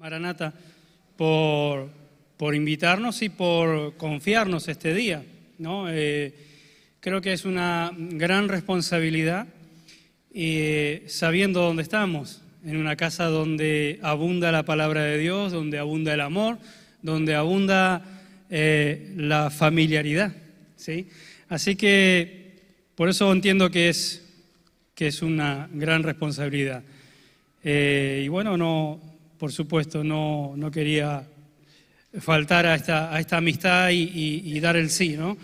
Maranata, por invitarnos y por confiarnos este día, ¿no? Creo que es una gran responsabilidad, sabiendo dónde estamos, en una casa donde abunda la palabra de Dios, donde abunda el amor, donde abunda la familiaridad, ¿sí? Así que por eso entiendo que es una gran responsabilidad. Y bueno, por supuesto, no quería faltar a esta amistad y dar el sí, ¿no?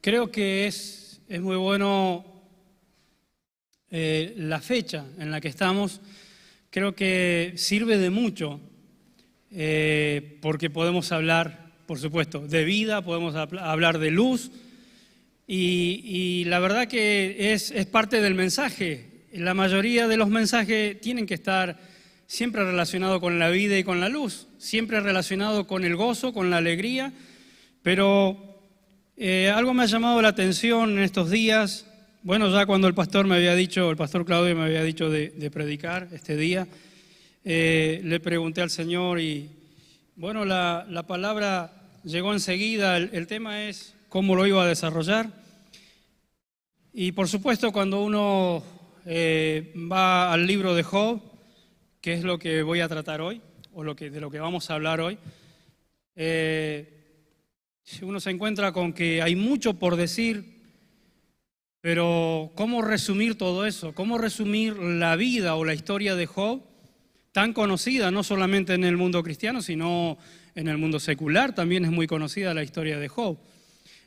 Creo que es muy bueno la fecha en la que estamos. Creo que sirve de mucho, porque podemos hablar, por supuesto, de vida, podemos hablar de luz, y la verdad que es parte del mensaje. La mayoría de los mensajes tienen que estar siempre relacionados con la vida y con la luz, siempre relacionados con el gozo, con la alegría, pero algo me ha llamado la atención en estos días. Bueno, ya cuando el pastor Claudio me había dicho de predicar este día, le pregunté al Señor y bueno, la palabra llegó enseguida. El tema es cómo lo iba a desarrollar. Y por supuesto, cuando uno va al libro de Job, que es lo que voy a tratar hoy, o de lo que vamos a hablar hoy, uno se encuentra con que hay mucho por decir, pero ¿cómo resumir todo eso? ¿Cómo resumir la vida o la historia de Job, tan conocida no solamente en el mundo cristiano, sino en el mundo secular? También es muy conocida la historia de Job.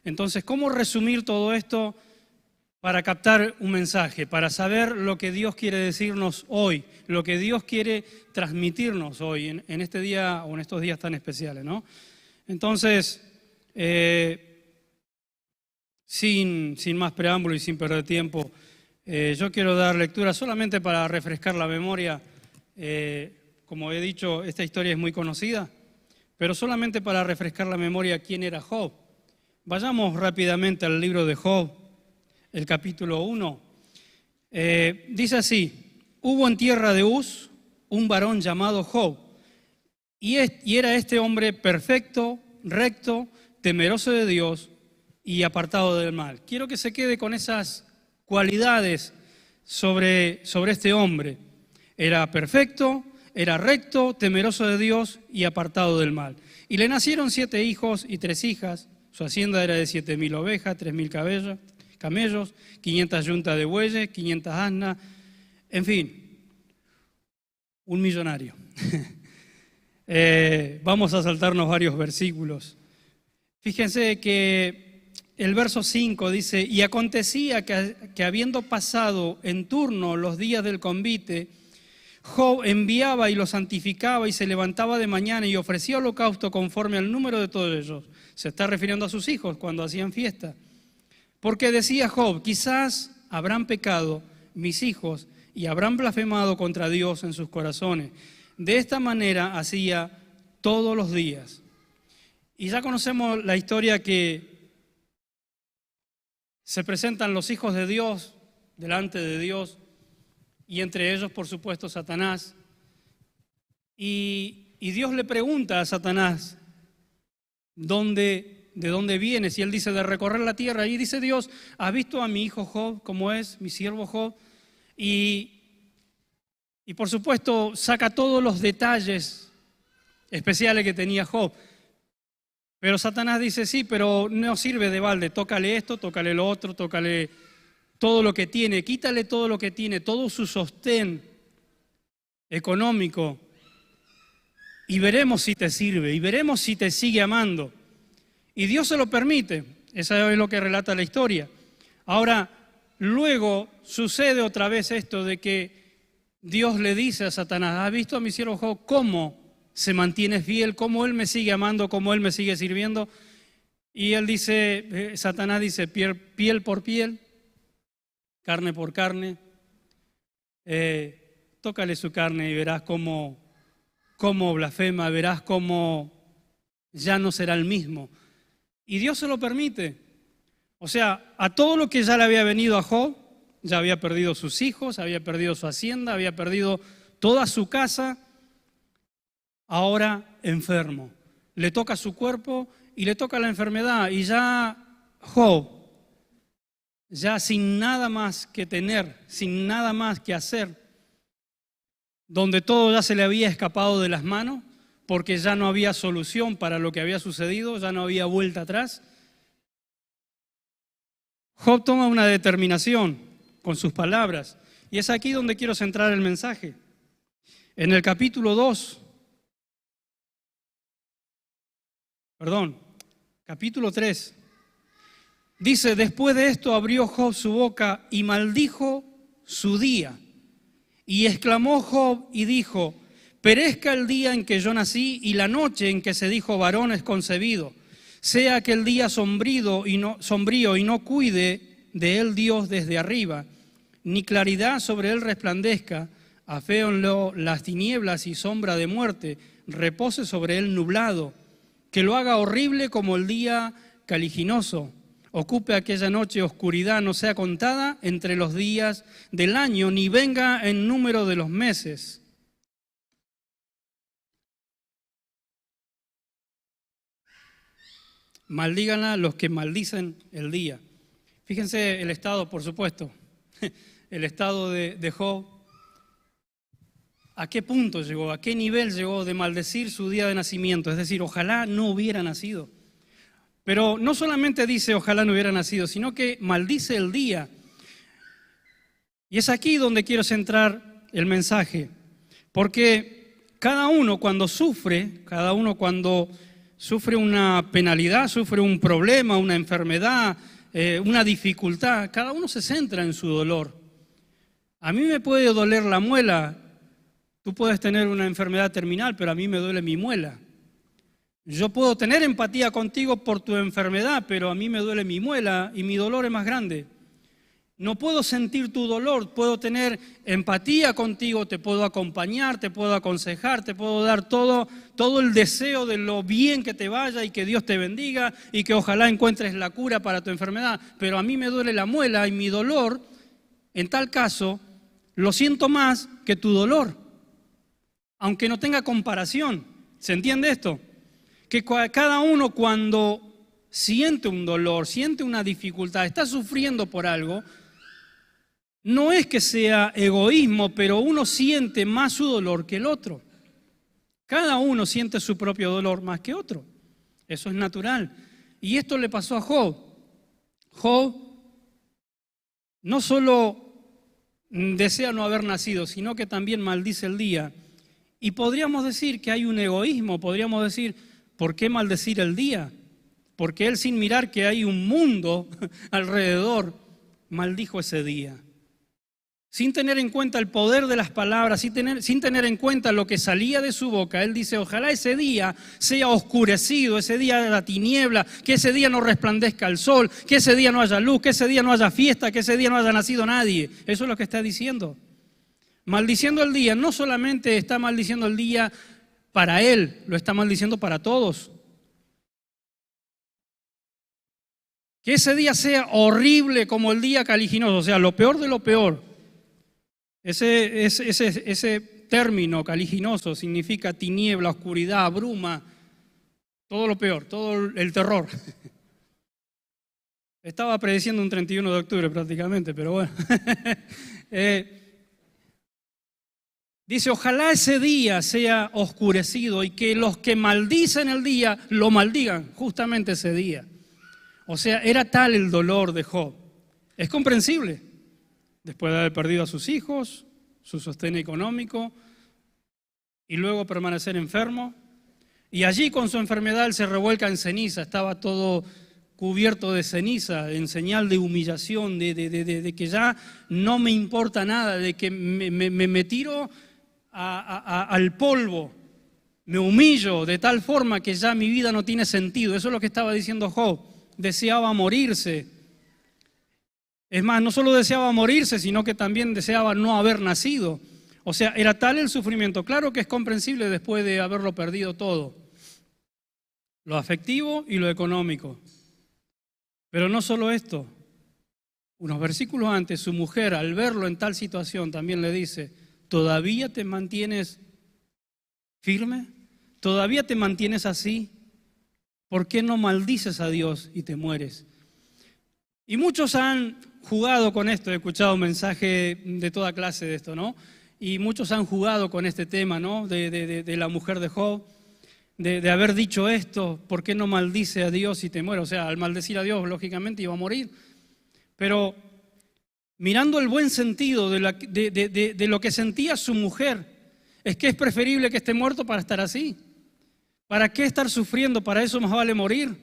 Entonces, ¿cómo resumir todo esto para captar un mensaje, para saber lo que Dios quiere decirnos hoy, lo que Dios quiere transmitirnos hoy, en este día o en estos días tan especiales, ¿no? Entonces, sin más preámbulo y sin perder tiempo, yo quiero dar lectura solamente para refrescar la memoria. Como he dicho, esta historia es muy conocida, pero solamente para refrescar la memoria quién era Job. Vayamos rápidamente al libro de Job, el capítulo 1. Dice así: hubo en tierra de Uz un varón llamado Job, y era este hombre perfecto, recto, temeroso de Dios y apartado del mal. Quiero que se quede con esas cualidades sobre este hombre. Era perfecto, era recto, temeroso de Dios y apartado del mal. Y le nacieron 7 hijos y 3 hijas. Su hacienda era de 7.000 ovejas, 3.000 camellos, 500 yuntas de bueyes, 500 asnas, en fin, un millonario. Vamos a saltarnos varios versículos. Fíjense que el verso 5 dice: y acontecía que habiendo pasado en turno los días del convite, Job enviaba y los santificaba y se levantaba de mañana y ofrecía holocausto conforme al número de todos ellos. Se está refiriendo a sus hijos cuando hacían fiesta. Porque decía Job: quizás habrán pecado mis hijos y habrán blasfemado contra Dios en sus corazones. De esta manera hacía todos los días. Y ya conocemos la historia, que se presentan los hijos de Dios delante de Dios, y entre ellos, por supuesto, Satanás. Y Dios le pregunta a Satanás: ¿de dónde vienes? Y él dice: de recorrer la tierra. Y dice Dios: ¿has visto a mi hijo Job, cómo es, mi siervo Job? Y por supuesto saca todos los detalles especiales que tenía Job. Pero Satanás dice: sí, pero no sirve de balde, tócale esto, tócale lo otro, tócale todo lo que tiene, quítale todo lo que tiene, todo su sostén económico, y veremos si te sirve, y veremos si te sigue amando. Y Dios se lo permite. Eso es lo que relata la historia. Ahora, luego sucede otra vez esto de que Dios le dice a Satanás: ¿has visto a mi siervo Job cómo se mantiene fiel, cómo él me sigue amando, cómo él me sigue sirviendo? Y él dice, Satanás dice: piel por piel, carne por carne, tócale su carne y verás cómo blasfema, verás cómo ya no será el mismo. Y Dios se lo permite. O sea, a todo lo que ya le había venido a Job, ya había perdido sus hijos, había perdido su hacienda, había perdido toda su casa ahora enfermo. Le toca su cuerpo y le toca la enfermedad. Y ya Job, ya sin nada más que tener, sin nada más que hacer, donde todo ya se le había escapado de las manos, porque ya no había solución para lo que había sucedido, ya no había vuelta atrás, Job toma una determinación con sus palabras. Y es aquí donde quiero centrar el mensaje. En el capítulo 3, dice: después de esto abrió Job su boca y maldijo su día. Y exclamó Job y dijo: perezca el día en que yo nací y la noche en que se dijo varón es concebido. Sea aquel día sombrío y no cuide de él Dios desde arriba, ni claridad sobre él resplandezca, aféonlo las tinieblas y sombra de muerte, repose sobre él nublado, que lo haga horrible como el día caliginoso. Ocupe aquella noche oscuridad, no sea contada entre los días del año, ni venga en número de los meses. Maldíganla los que maldicen el día. Fíjense el estado, por supuesto, el estado de Job. ¿A qué punto llegó? ¿A qué nivel llegó de maldecir su día de nacimiento? Es decir, ojalá no hubiera nacido. Pero no solamente dice ojalá no hubiera nacido, sino que maldice el día. Y es aquí donde quiero centrar el mensaje. Porque cada uno cuando sufre una penalidad, sufre un problema, una enfermedad, una dificultad, cada uno se centra en su dolor. A mí me puede doler la muela, tú puedes tener una enfermedad terminal, pero a mí me duele mi muela. Yo puedo tener empatía contigo por tu enfermedad, pero a mí me duele mi muela y mi dolor es más grande. No puedo sentir tu dolor, puedo tener empatía contigo, te puedo acompañar, te puedo aconsejar, te puedo dar todo el deseo de lo bien que te vaya y que Dios te bendiga y que ojalá encuentres la cura para tu enfermedad. Pero a mí me duele la muela y mi dolor, en tal caso, lo siento más que tu dolor, aunque no tenga comparación. ¿Se entiende esto? Que cada uno cuando siente un dolor, siente una dificultad, está sufriendo por algo, no es que sea egoísmo, pero uno siente más su dolor que el otro. Cada uno siente su propio dolor más que otro. Eso es natural. Y esto le pasó a Job. Job no solo desea no haber nacido, sino que también maldice el día. Y podríamos decir que hay un egoísmo, podríamos decir, ¿por qué maldecir el día? Porque él, sin mirar que hay un mundo alrededor, maldijo ese día. Sin tener en cuenta el poder de las palabras, sin tener en cuenta lo que salía de su boca, él dice, ojalá ese día sea oscurecido, ese día de la tiniebla, que ese día no resplandezca el sol, que ese día no haya luz, que ese día no haya fiesta, que ese día no haya nacido nadie. Eso es lo que está diciendo. Maldiciendo el día, no solamente está maldiciendo el día para él, lo está maldiciendo para todos. Que ese día sea horrible como el día caliginoso, o sea, lo peor de lo peor. Ese término caliginoso significa tiniebla, oscuridad, bruma, todo lo peor, todo el terror. Estaba prediciendo un 31 de octubre prácticamente, pero bueno. Dice, ojalá ese día sea oscurecido y que los que maldicen el día lo maldigan justamente ese día. O sea, era tal el dolor de Job. Es comprensible. Después de haber perdido a sus hijos, su sostén económico, y luego permanecer enfermo. Y allí con su enfermedad él se revuelca en ceniza, estaba todo cubierto de ceniza, en señal de humillación, de que ya no me importa nada, de que me tiro al polvo, me humillo de tal forma que ya mi vida no tiene sentido. Eso es lo que estaba diciendo Job, deseaba morirse. Es más, no solo deseaba morirse, sino que también deseaba no haber nacido. O sea, era tal el sufrimiento. Claro que es comprensible después de haberlo perdido todo, lo afectivo y lo económico. Pero no solo esto. Unos versículos antes, su mujer, al verlo en tal situación, también le dice, ¿todavía te mantienes firme? ¿Todavía te mantienes así? ¿Por qué no maldices a Dios y te mueres? Y muchos han jugado con esto, he escuchado mensajes de toda clase de esto, ¿no? Y muchos han jugado con este tema, ¿no? De la mujer de Job, de haber dicho esto, ¿por qué no maldice a Dios y te muere? O sea, al maldecir a Dios, lógicamente iba a morir. Pero mirando el buen sentido de lo que sentía su mujer, es que es preferible que esté muerto para estar así. ¿Para qué estar sufriendo? Para eso más vale morir.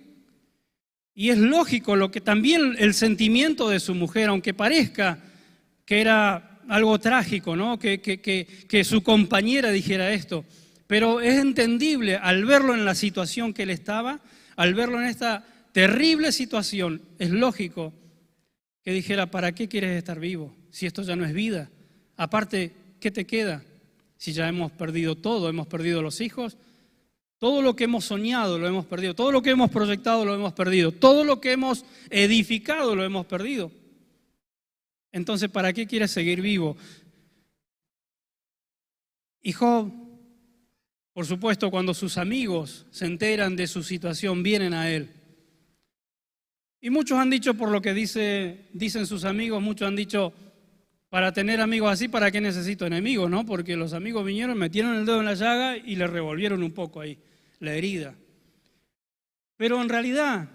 Y es lógico lo que también el sentimiento de su mujer, aunque parezca que era algo trágico, ¿no? Que su compañera dijera esto, pero es entendible al verlo en la situación que él estaba, al verlo en esta terrible situación, es lógico que dijera, ¿para qué quieres estar vivo? Si esto ya no es vida. Aparte, ¿qué te queda? Si ya hemos perdido todo, hemos perdido los hijos, todo lo que hemos soñado lo hemos perdido, todo lo que hemos proyectado lo hemos perdido, todo lo que hemos edificado lo hemos perdido. Entonces, ¿para qué quieres seguir vivo? Y Job, por supuesto, cuando sus amigos se enteran de su situación, vienen a él. Y muchos han dicho, por lo que dicen sus amigos, muchos han dicho, para tener amigos así, ¿para qué necesito enemigos? ¿No? Porque los amigos vinieron, metieron el dedo en la llaga y le revolvieron un poco ahí la herida. Pero en realidad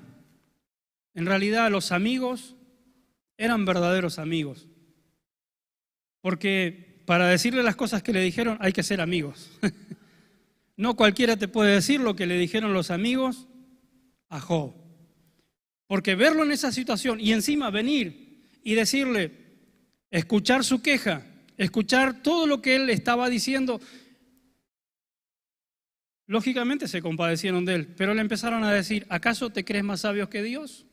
los amigos eran verdaderos amigos. Porque para decirle las cosas que le dijeron hay que ser amigos. No cualquiera te puede decir lo que le dijeron los amigos a Job. Porque verlo en esa situación y encima venir y decirle, escuchar su queja, escuchar todo lo que él estaba diciendo, lógicamente se compadecieron de él, pero le empezaron a decir, ¿acaso te crees más sabio que Dios?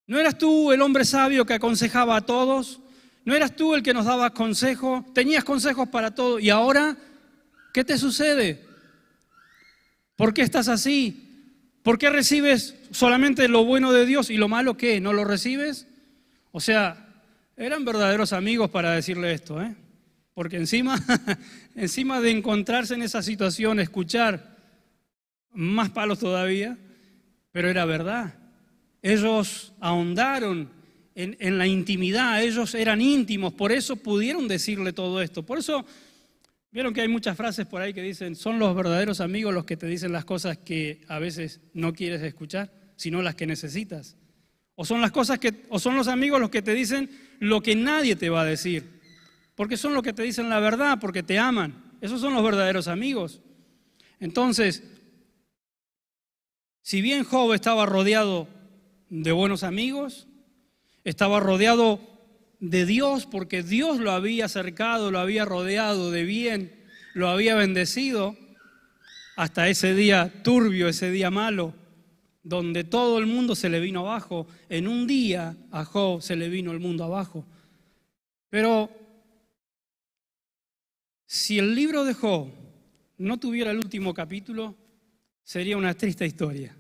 ¿No eras tú el hombre sabio que aconsejaba a todos? ¿No eras tú el que nos daba consejos? ¿Tenías consejos para todo? ¿Y ahora qué te sucede? ¿Por qué estás así? ¿Por qué recibes solamente lo bueno de Dios y lo malo qué? ¿No lo recibes? O sea, eran verdaderos amigos para decirle esto, ¿eh? Porque encima de encontrarse en esa situación, escuchar más palos todavía, pero era verdad. Ellos ahondaron en la intimidad, ellos eran íntimos, por eso pudieron decirle todo esto. Por eso, vieron que hay muchas frases por ahí que dicen, son los verdaderos amigos los que te dicen las cosas que a veces no quieres escuchar, sino las que necesitas. O son los amigos los que te dicen lo que nadie te va a decir, porque son los que te dicen la verdad, porque te aman. Esos son los verdaderos amigos. Entonces, si bien Job estaba rodeado de buenos amigos, estaba rodeado de Dios, porque Dios lo había acercado, lo había rodeado de bien, lo había bendecido, hasta ese día turbio, ese día malo, donde todo el mundo se le vino abajo. En un día a Job se le vino el mundo abajo. Pero si el libro de Job no tuviera el último capítulo, sería una triste historia.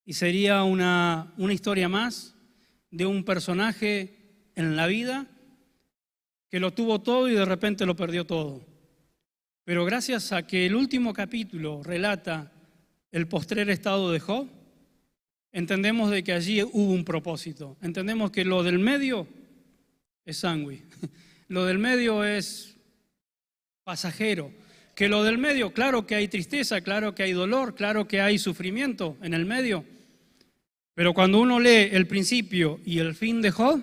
Y sería una historia más de un personaje en la vida que lo tuvo todo y de repente lo perdió todo. Pero gracias a que el último capítulo relata el postrer estado de Job, entendemos de que allí hubo un propósito. Entendemos que lo del medio es sangre, lo del medio es pasajero, que lo del medio, claro que hay tristeza, claro que hay dolor, claro que hay sufrimiento en el medio, pero cuando uno lee el principio y el fin de Job,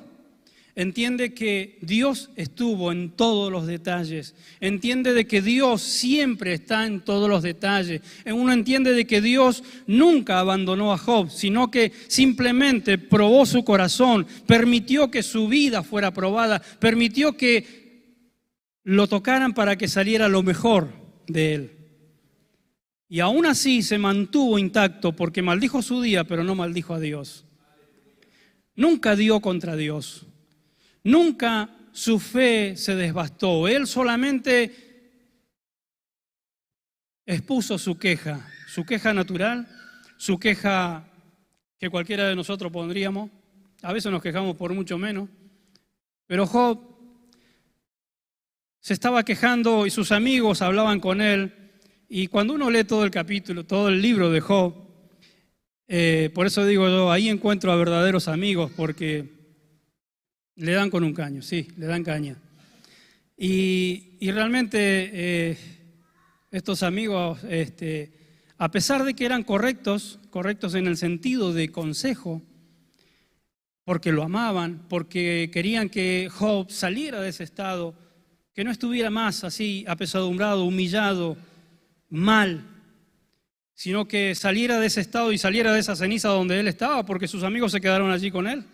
entiende que Dios estuvo en todos los detalles, entiende de que Dios siempre está en todos los detalles, uno entiende de que Dios nunca abandonó a Job, sino que simplemente probó su corazón, permitió que su vida fuera probada, permitió que lo tocaran para que saliera lo mejor de él. Y aún así se mantuvo intacto porque maldijo su día, pero no maldijo a Dios. Nunca dio contra Dios. Nunca su fe se desbastó. Él solamente expuso su queja natural, su queja que cualquiera de nosotros pondríamos. A veces nos quejamos por mucho menos. Pero Job se estaba quejando y sus amigos hablaban con él. Y cuando uno lee todo el capítulo, todo el libro de Job, por eso digo yo, ahí encuentro a verdaderos amigos, porque le dan con un caño, sí, le dan caña. Y realmente estos amigos, a pesar de que eran correctos en el sentido de consejo, porque lo amaban, porque querían que Job saliera de ese estado, que no estuviera más así apesadumbrado, humillado, mal, sino que saliera de ese estado y saliera de esa ceniza donde él estaba, porque sus amigos se quedaron allí con él.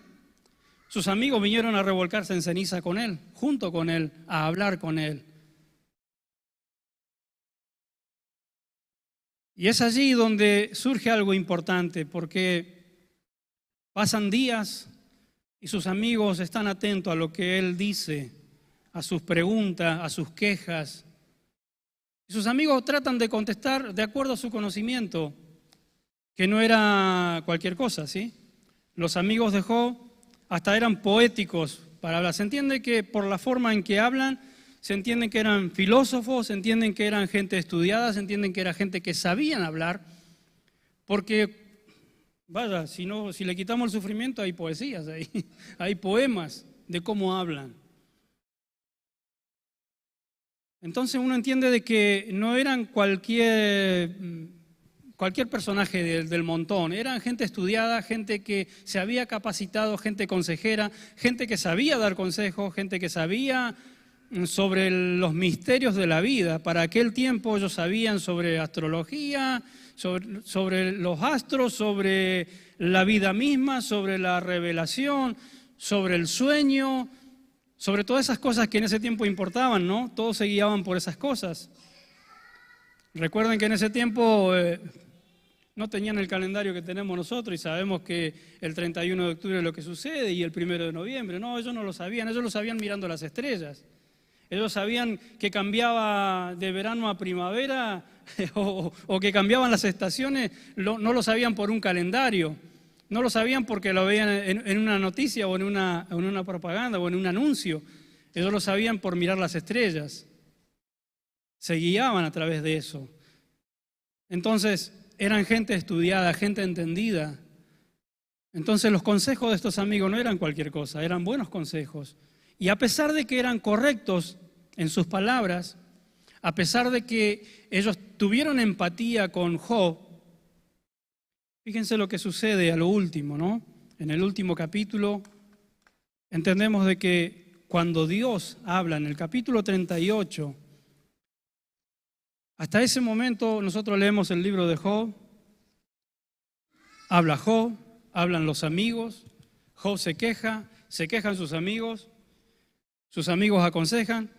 Sus amigos vinieron a revolcarse en ceniza con él, junto con él, a hablar con él. Y es allí donde surge algo importante, porque pasan días y sus amigos están atentos a lo que él dice, a sus preguntas, a sus quejas. Y sus amigos tratan de contestar de acuerdo a su conocimiento, que no era cualquier cosa, ¿sí? Los amigos de Job hasta eran poéticos para hablar. Se entiende que por la forma en que hablan, se entienden que eran filósofos, se entienden que eran gente estudiada, se entienden que era gente que sabían hablar, porque, vaya, si le quitamos el sufrimiento hay poesías ahí, hay poemas de cómo hablan. Entonces uno entiende de que no eran cualquier personaje del montón, eran gente estudiada, gente que se había capacitado, gente consejera, gente que sabía dar consejos, gente que sabía sobre los misterios de la vida. Para aquel tiempo ellos sabían sobre astrología, sobre los astros, sobre la vida misma, sobre la revelación, sobre el sueño, sobre todas esas cosas que en ese tiempo importaban, ¿no? Todos se guiaban por esas cosas. Recuerden que en ese tiempo no tenían el calendario que tenemos nosotros y sabemos que el 31 de octubre es lo que sucede y el 1 de noviembre. No, ellos no lo sabían, ellos lo sabían mirando las estrellas. Ellos sabían que cambiaba de verano a primavera o que cambiaban las estaciones, no lo sabían por un calendario, no lo sabían porque lo veían en una noticia o en una propaganda o en un anuncio. Ellos lo sabían por mirar las estrellas, se guiaban a través de eso. Entonces eran gente estudiada, gente entendida. Entonces los consejos de estos amigos no eran cualquier cosa, eran buenos consejos. Y a pesar de que eran correctos en sus palabras, a pesar de que ellos tuvieron empatía con Job, fíjense lo que sucede a lo último, ¿no? En el último capítulo entendemos de que cuando Dios habla en el capítulo 38, hasta ese momento nosotros leemos el libro de Job, habla Job, hablan los amigos, Job se quejan sus amigos aconsejan,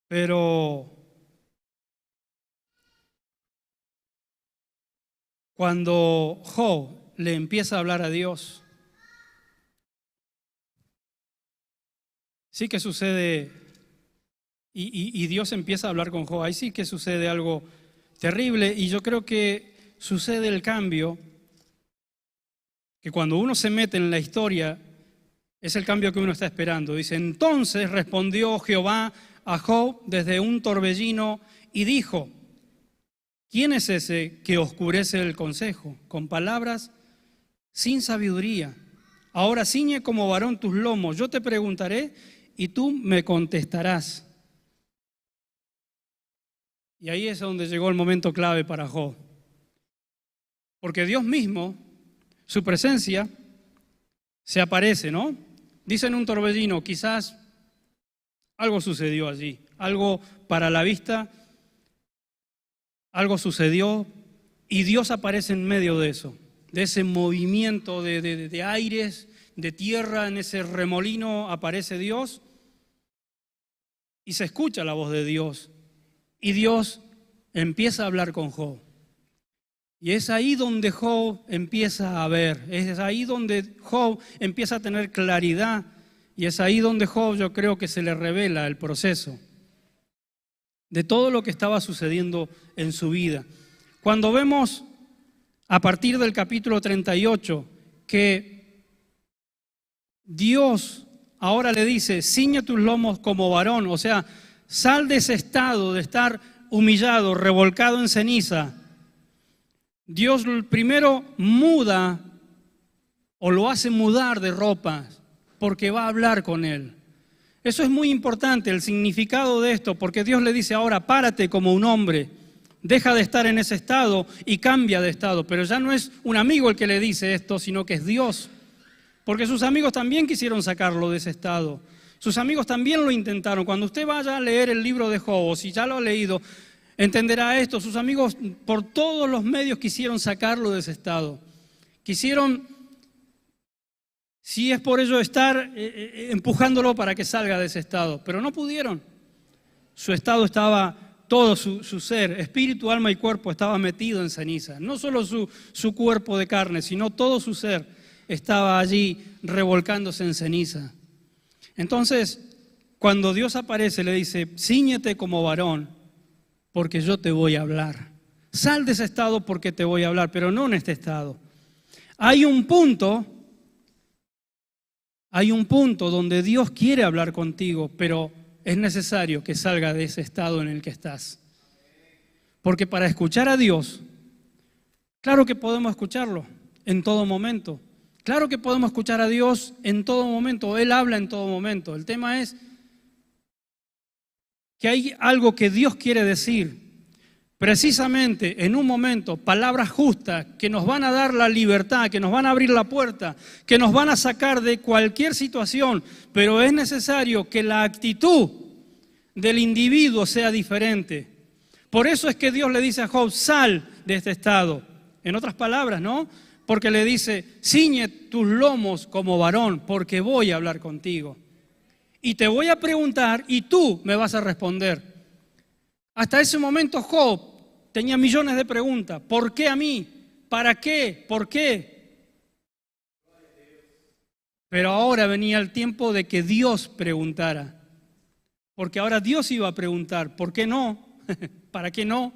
pero cuando Job le empieza a hablar a Dios, sí que sucede, y Dios empieza a hablar con Job, ahí sí que sucede algo terrible, y yo creo que sucede el cambio, que cuando uno se mete en la historia, es el cambio que uno está esperando. Dice, entonces respondió Jehová a Job desde un torbellino y dijo, ¿quién es ese que oscurece el consejo con palabras sin sabiduría? Ahora ciñe como varón tus lomos, yo te preguntaré y tú me contestarás. Y ahí es donde llegó el momento clave para Job. Porque Dios mismo, su presencia, se aparece, ¿no? Dice en un torbellino, quizás algo sucedió allí, algo para la vista, algo sucedió y Dios aparece en medio de eso, de ese movimiento de aires, de tierra, en ese remolino aparece Dios y se escucha la voz de Dios y Dios empieza a hablar con Job. Y es ahí donde Job empieza a ver, es ahí donde Job empieza a tener claridad y es ahí donde Job yo creo que se le revela el proceso de todo lo que estaba sucediendo en su vida. Cuando vemos a partir del capítulo 38 que Dios ahora le dice, ciñe tus lomos como varón, o sea, sal de ese estado de estar humillado, revolcado en ceniza. Dios primero muda o lo hace mudar de ropas porque va a hablar con él. Eso es muy importante, el significado de esto, porque Dios le dice ahora, párate como un hombre, deja de estar en ese estado y cambia de estado. Pero ya no es un amigo el que le dice esto, sino que es Dios. Porque sus amigos también quisieron sacarlo de ese estado. Sus amigos también lo intentaron. Cuando usted vaya a leer el libro de Job, o si ya lo ha leído, entenderá esto. Sus amigos por todos los medios quisieron sacarlo de ese estado. Quisieron, si es por ello, estar empujándolo para que salga de ese estado. Pero no pudieron. Su estado estaba, todo su ser, espíritu, alma y cuerpo, estaba metido en ceniza. No solo su cuerpo de carne, sino todo su ser estaba allí revolcándose en ceniza. Entonces, cuando Dios aparece, le dice, cíñete como varón, porque yo te voy a hablar. Sal de ese estado porque te voy a hablar, pero no en este estado. Hay un punto donde Dios quiere hablar contigo, pero es necesario que salga de ese estado en el que estás. Porque para escuchar a Dios, claro que podemos escucharlo en todo momento. Claro que podemos escuchar a Dios en todo momento, Él habla en todo momento. El tema es que hay algo que Dios quiere decir, precisamente en un momento, palabras justas que nos van a dar la libertad, que nos van a abrir la puerta, que nos van a sacar de cualquier situación, pero es necesario que la actitud del individuo sea diferente. Por eso es que Dios le dice a Job, sal de este estado. En otras palabras, ¿no? Porque le dice, ciñe tus lomos como varón, porque voy a hablar contigo. Y te voy a preguntar y tú me vas a responder. Hasta ese momento Job tenía millones de preguntas. ¿Por qué a mí? ¿Para qué? ¿Por qué? Pero ahora venía el tiempo de que Dios preguntara. Porque ahora Dios iba a preguntar, ¿por qué no? ¿Para qué no?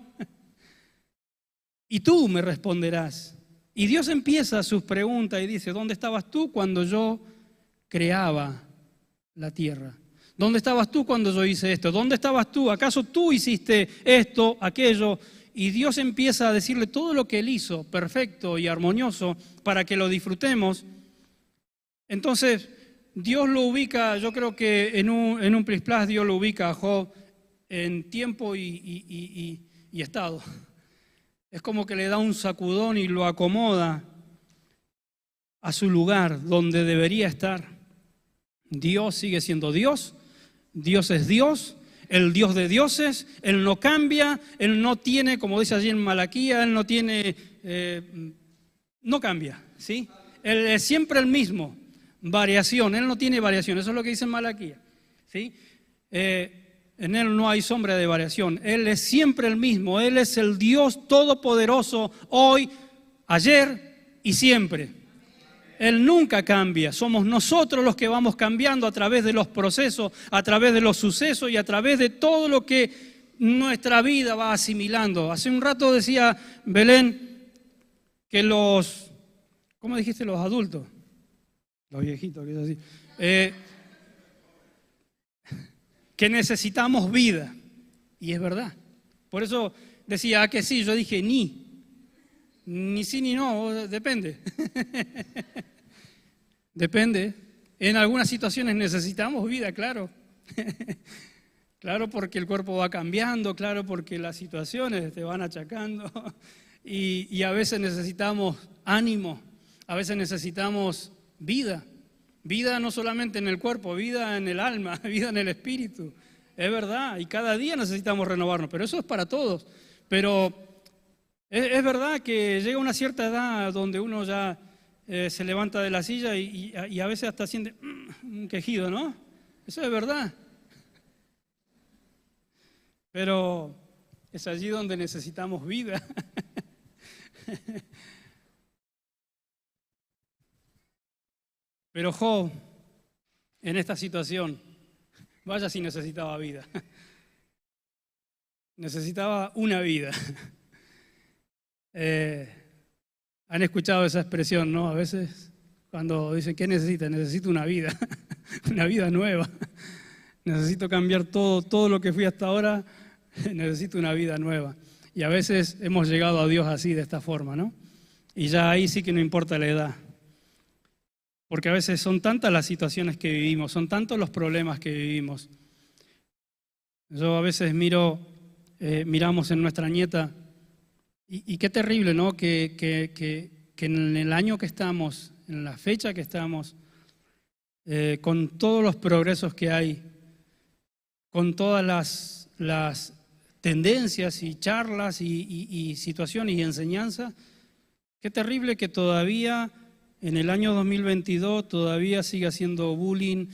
Y tú me responderás. Y Dios empieza sus preguntas y dice, ¿dónde estabas tú cuando yo creaba la tierra? ¿Dónde estabas tú cuando yo hice esto? ¿Dónde estabas tú? ¿Acaso tú hiciste esto, aquello? Y Dios empieza a decirle todo lo que Él hizo, perfecto y armonioso, para que lo disfrutemos. Entonces, Dios lo ubica, yo creo que en un plisplas Dios lo ubica a Job en tiempo y estado. Es como que le da un sacudón y lo acomoda a su lugar donde debería estar. Dios sigue siendo Dios, Dios es Dios, el Dios de dioses, Él no cambia, Él no tiene, como dice allí en Malaquía, Él no tiene, no cambia, ¿sí? Él es siempre el mismo, variación, Él no tiene variación, eso es lo que dice en Malaquía, ¿sí? En Él no hay sombra de variación. Él es siempre el mismo. Él es el Dios todopoderoso hoy, ayer y siempre. Él nunca cambia. Somos nosotros los que vamos cambiando a través de los procesos, a través de los sucesos y a través de todo lo que nuestra vida va asimilando. Hace un rato decía Belén que ¿cómo dijiste? Los adultos. Los viejitos, que es así. Que necesitamos vida. Y es verdad. Por eso decía que sí, yo dije ni sí ni no, depende. Depende. En algunas situaciones necesitamos vida, claro. Claro, porque el cuerpo va cambiando, claro, porque las situaciones te van achacando. Y a veces necesitamos ánimo, a veces necesitamos vida. Vida no solamente en el cuerpo, vida en el alma, vida en el espíritu. Es verdad, y cada día necesitamos renovarnos, pero eso es para todos. Pero es verdad que llega una cierta edad donde uno ya se levanta de la silla y a veces hasta siente un quejido, ¿no? Eso es verdad. Pero es allí donde necesitamos vida. Pero Job, en esta situación, vaya si necesitaba vida. Necesitaba una vida. Han escuchado esa expresión, ¿no? A veces cuando dicen, ¿qué necesita? Necesito una vida. una vida nueva. Necesito cambiar todo lo que fui hasta ahora, necesito una vida nueva. Y a veces hemos llegado a Dios así, de esta forma, ¿no? Y ya ahí sí que no importa la edad. Porque a veces son tantas las situaciones que vivimos, son tantos los problemas que vivimos. Yo a veces miramos en nuestra nieta, y qué terrible, ¿no? Que en el año que estamos, en la fecha que estamos, con todos los progresos que hay, con todas las tendencias y charlas y situaciones y enseñanzas, qué terrible que todavía en el año 2022 todavía siga haciendo bullying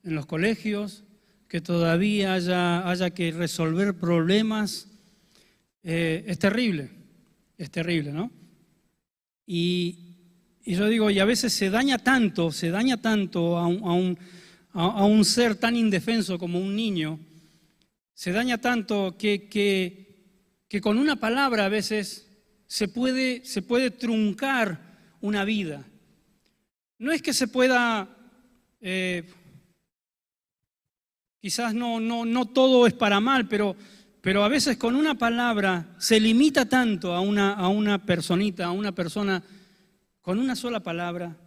en los colegios, que todavía haya que resolver problemas. Es terrible, ¿no? Y yo digo, y a veces se daña tanto a un ser tan indefenso como un niño, se daña tanto que con una palabra a veces se puede truncar una vida. No es que se pueda, quizás no todo es para mal, pero a veces con una palabra se limita tanto a una personita, a una persona, con una sola palabra.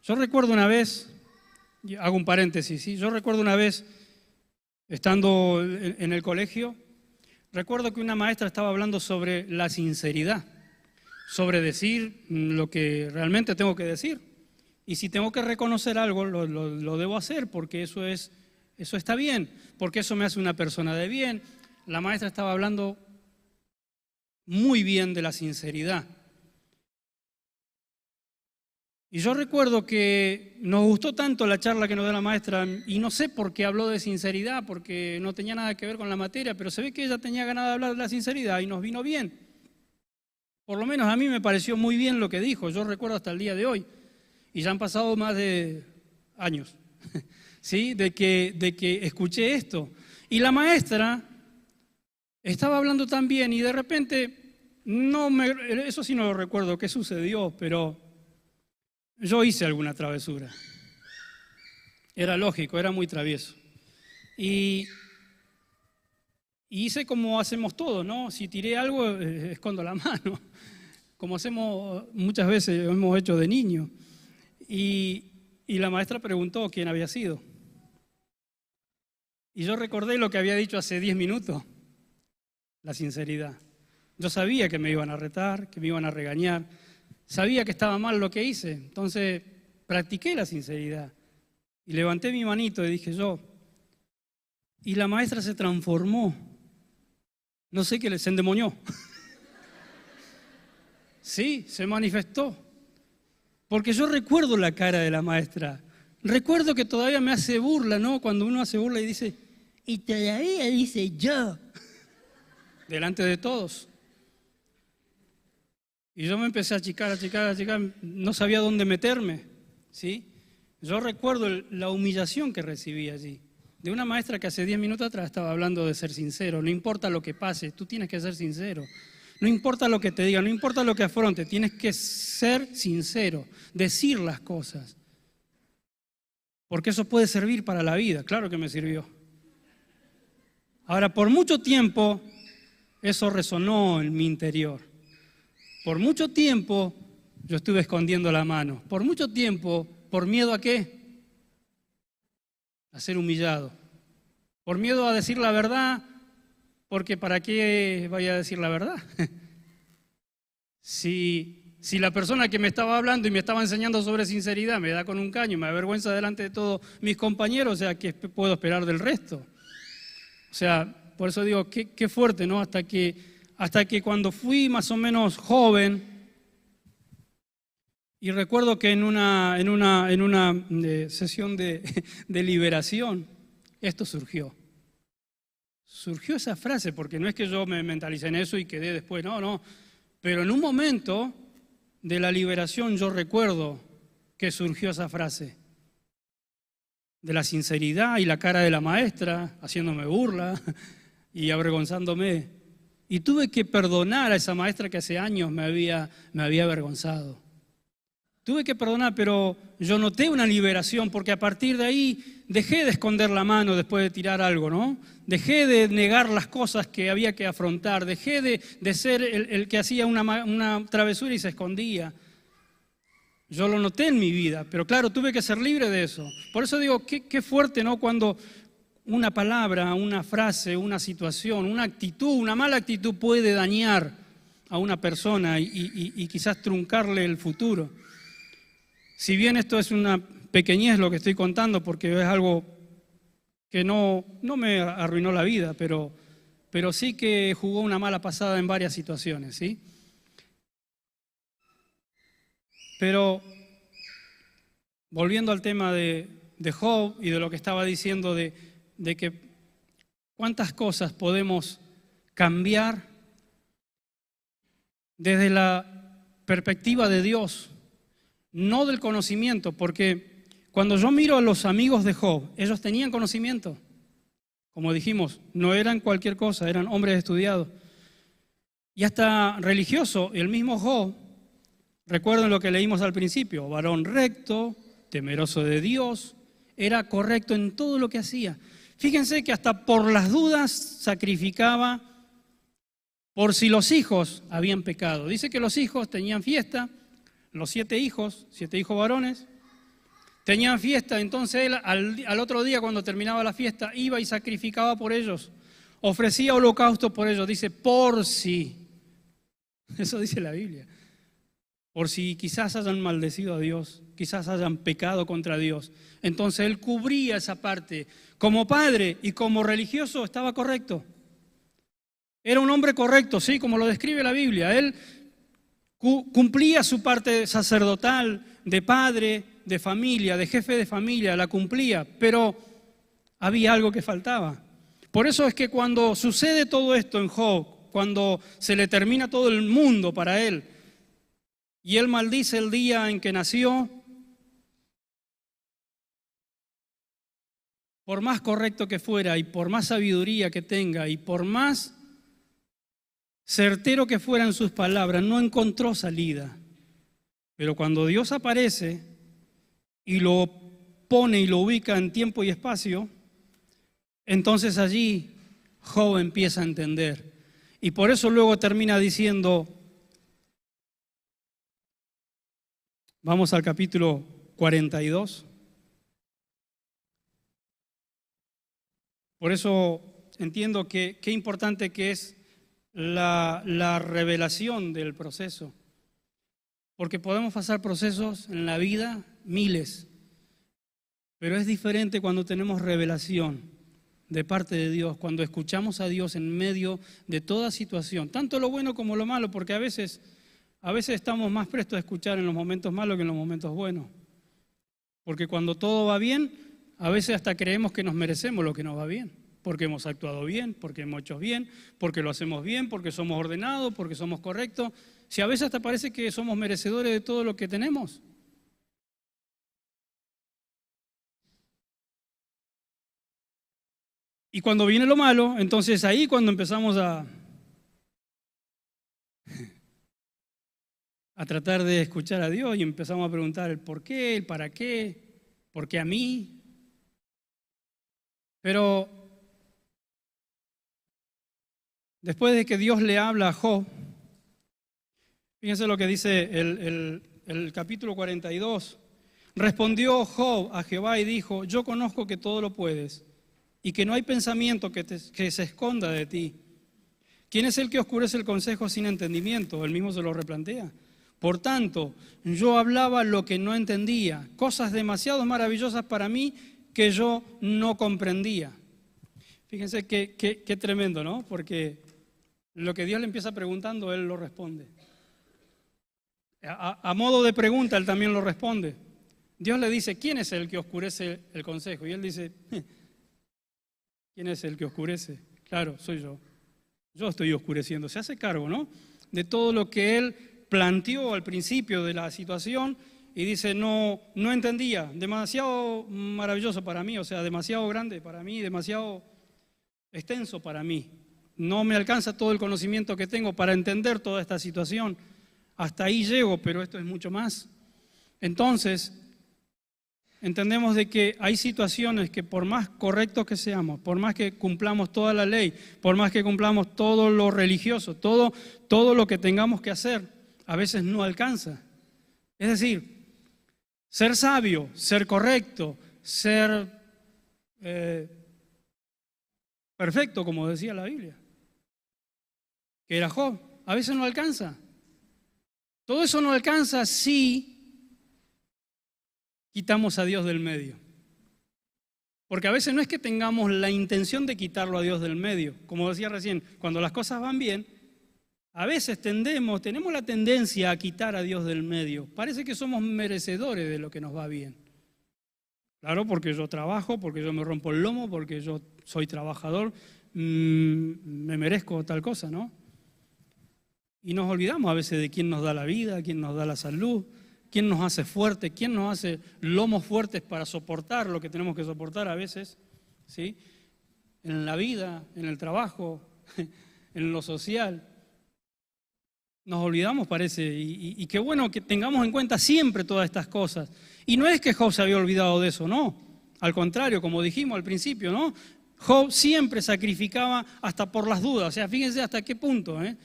Yo recuerdo una vez, hago un paréntesis, ¿sí? Yo recuerdo una vez, estando en el colegio, recuerdo que una maestra estaba hablando sobre la sinceridad, sobre decir lo que realmente tengo que decir. Y si tengo que reconocer algo, lo debo hacer, porque eso está bien, porque eso me hace una persona de bien. La maestra estaba hablando muy bien de la sinceridad. Y yo recuerdo que nos gustó tanto la charla que nos dio la maestra, y no sé por qué habló de sinceridad, porque no tenía nada que ver con la materia, pero se ve que ella tenía ganas de hablar de la sinceridad y nos vino bien. Por lo menos a mí me pareció muy bien lo que dijo, yo recuerdo hasta el día de hoy, y ya han pasado más de años, ¿sí? de que escuché esto. Y la maestra estaba hablando también y de repente, eso sí no lo recuerdo qué sucedió, pero yo hice alguna travesura. Era lógico, era muy travieso. Y hice como hacemos todos, ¿no? Si tiré algo, escondo la mano, como hacemos muchas veces, hemos hecho de niño. Y la maestra preguntó quién había sido. Y yo recordé lo que había dicho hace 10 minutos, la sinceridad. Yo sabía que me iban a retar, que me iban a regañar, sabía que estaba mal lo que hice, entonces practiqué la sinceridad. Y levanté mi manito y dije yo, y la maestra se transformó, no sé qué, se endemonió. Sí, se manifestó. Porque yo recuerdo la cara de la maestra, recuerdo que todavía me hace burla, ¿no? Cuando uno hace burla y dice, y todavía dice yo, delante de todos. Y yo me empecé a achicar, no sabía dónde meterme, ¿sí? Yo recuerdo la humillación que recibí allí, de una maestra que hace 10 minutos atrás estaba hablando de ser sincero. No importa lo que pase, tú tienes que ser sincero. No importa lo que te digan, no importa lo que afronte, tienes que ser sincero, decir las cosas. Porque eso puede servir para la vida, claro que me sirvió. Ahora, por mucho tiempo, eso resonó en mi interior. Por mucho tiempo, yo estuve escondiendo la mano. Por mucho tiempo, ¿por miedo a qué? A ser humillado. Por miedo a decir la verdad, porque ¿para qué vaya a decir la verdad? Si la persona que me estaba hablando y me estaba enseñando sobre sinceridad me da con un caño y me avergüenza delante de todos mis compañeros, o sea, ¿qué puedo esperar del resto? O sea, por eso digo, qué fuerte, ¿no? Hasta que cuando fui más o menos joven, y recuerdo que en una sesión de liberación, esto surgió. Surgió esa frase, porque no es que yo me mentalicé en eso y quedé después, no. Pero en un momento de la liberación yo recuerdo que surgió esa frase. De la sinceridad y la cara de la maestra, haciéndome burla y avergonzándome. Y tuve que perdonar a esa maestra que hace años me había avergonzado. Tuve que perdonar, pero yo noté una liberación, porque a partir de ahí dejé de esconder la mano después de tirar algo, ¿no? Dejé de negar las cosas que había que afrontar, dejé de ser el que hacía una travesura y se escondía. Yo lo noté en mi vida, pero claro, tuve que ser libre de eso. Por eso digo, qué fuerte, ¿no? Cuando una palabra, una frase, una situación, una actitud, una mala actitud puede dañar a una persona y quizás truncarle el futuro. Si bien esto es una pequeñez lo que estoy contando, porque es algo que no me arruinó la vida, pero sí que jugó una mala pasada en varias situaciones, ¿sí? Pero volviendo al tema de Job y de lo que estaba diciendo de que cuántas cosas podemos cambiar desde la perspectiva de Dios, no del conocimiento, porque cuando yo miro a los amigos de Job, ellos tenían conocimiento. Como dijimos, no eran cualquier cosa, eran hombres estudiados. Y hasta religioso, el mismo Job, recuerden lo que leímos al principio, varón recto, temeroso de Dios, era correcto en todo lo que hacía. Fíjense que hasta por las dudas sacrificaba por si los hijos habían pecado. Dice que los hijos tenían fiesta, los 7 hijos varones, tenían fiesta, entonces él al otro día cuando terminaba la fiesta iba y sacrificaba por ellos, ofrecía holocausto por ellos, dice por si, eso dice la Biblia, por si quizás hayan maldecido a Dios, quizás hayan pecado contra Dios. Entonces él cubría esa parte, como padre y como religioso estaba correcto. Era un hombre correcto, sí, como lo describe la Biblia, él cumplía su parte sacerdotal, de padre, de familia, de jefe de familia, la cumplía, pero había algo que faltaba. Por eso es que cuando sucede todo esto en Job, cuando se le termina todo el mundo para él, y él maldice el día en que nació, por más correcto que fuera y por más sabiduría que tenga y por más certero que fueran sus palabras, no encontró salida. Pero cuando Dios aparece y lo pone y lo ubica en tiempo y espacio, entonces allí Job empieza a entender. Y por eso luego termina diciendo, vamos al capítulo 42. Por eso entiendo que qué importante que es la revelación del proceso. Porque podemos pasar procesos en la vida, miles, pero es diferente cuando tenemos revelación de parte de Dios, cuando escuchamos a Dios en medio de toda situación, tanto lo bueno como lo malo, porque a veces estamos más prestos a escuchar en los momentos malos que en los momentos buenos. Porque cuando todo va bien, a veces hasta creemos que nos merecemos lo que nos va bien, porque hemos actuado bien, porque hemos hecho bien, porque lo hacemos bien, porque somos ordenados, porque somos correctos. Si a veces hasta parece que somos merecedores de todo lo que tenemos. Y cuando viene lo malo, entonces ahí cuando empezamos a tratar de escuchar a Dios y empezamos a preguntar el por qué, el para qué, por qué a mí. Pero después de que Dios le habla a Job, fíjense lo que dice el capítulo 42. Respondió Job a Jehová y dijo, yo conozco que todo lo puedes y que no hay pensamiento que se esconda de ti. ¿Quién es el que oscurece el consejo sin entendimiento? Él mismo se lo replantea. Por tanto, yo hablaba lo que no entendía, cosas demasiado maravillosas para mí que yo no comprendía. Fíjense qué tremendo, ¿no? Porque lo que Dios le empieza preguntando, Él lo responde. A modo de pregunta, Él también lo responde. Dios le dice, ¿quién es el que oscurece el consejo? Y Él dice, ¿quién es el que oscurece? Claro, soy yo. Yo estoy oscureciendo. Se hace cargo, ¿no? De todo lo que Él planteó al principio de la situación y dice, no entendía, demasiado maravilloso para mí, o sea, demasiado grande para mí, demasiado extenso para mí. no me alcanza todo el conocimiento que tengo para entender toda esta situación. Hasta ahí llego, pero esto es mucho más. Entonces, entendemos de que hay situaciones que por más correctos que seamos, por más que cumplamos toda la ley, por más que cumplamos todo lo religioso, todo lo que tengamos que hacer, a veces no alcanza. Es decir, ser sabio, ser correcto, ser perfecto, como decía la Biblia, que era Job, a veces no alcanza. Todo eso no alcanza si quitamos a Dios del medio. Porque a veces no es que tengamos la intención de quitarlo a Dios del medio. Como decía recién, cuando las cosas van bien, a veces tenemos la tendencia a quitar a Dios del medio. Parece que somos merecedores de lo que nos va bien. Claro, porque yo trabajo, porque yo me rompo el lomo, porque yo soy trabajador, me merezco tal cosa, ¿no? Y nos olvidamos a veces de quién nos da la vida, quién nos da la salud, quién nos hace fuerte, quién nos hace lomos fuertes para soportar lo que tenemos que soportar a veces, ¿sí? En la vida, en el trabajo, en lo social. Nos olvidamos, parece, y qué bueno que tengamos en cuenta siempre todas estas cosas. Y no es que Job se había olvidado de eso, no. Al contrario, como dijimos al principio, ¿no? Job siempre sacrificaba hasta por las dudas. O sea, fíjense hasta qué punto, ¿eh?